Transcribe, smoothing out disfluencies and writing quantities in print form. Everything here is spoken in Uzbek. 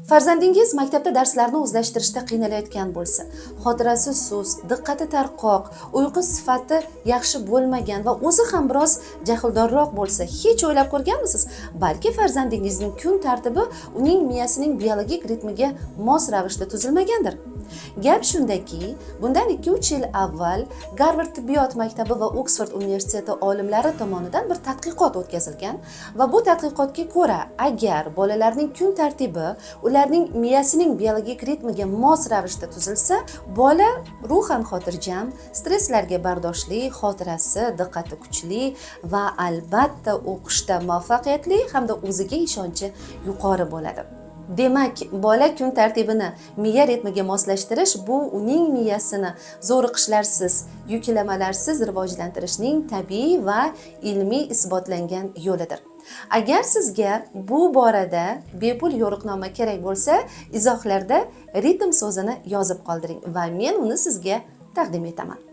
Farzandingiz maktabda darslarni o'zlashtirishda qiynalayotgan bo'lsa, xotirasi sust, diqqati tarqoq, uyqu sifati yaxshi bo'lmagan va o'zi ham biroz jahldorroq bo'lsa, hech o'ylab ko'rganmisiz? Balki farzandingizning kun tartibi uning miyasining biologik ritmiga mos ravishda tuzilmagandir. Gap shundaki, bundan 2-3 yil avval Garvard tibbiyot maktabi va Oksford universiteti olimlari tomonidan bir tadqiqot o'tkazilgan va bu tadqiqotga ko'ra, agar bolalarning kun tartibi ularning miyasining biologik ritmiga mos ravishda tuzilsa, bola ruhan xotirjam, stresslarga bardoshli, xotirasi, diqqati kuchli va albatta o'qishda muvaffaqiyatli hamda o'ziga ishonchi yuqori bo'ladi. Demak, bola kun tartibini miya ritmiga moslashtirish bu uning miyasini zo'riqishlarsiz, yuklamalarsiz rivojlantirishning tabiiy va ilmiy isbotlangan yo'lidir. Agar sizga bu borada bepul yo'riqnoma kerak bo'lsa, izohlarda ritm so'zini yozib qoldiring va men uni sizga taqdim etaman.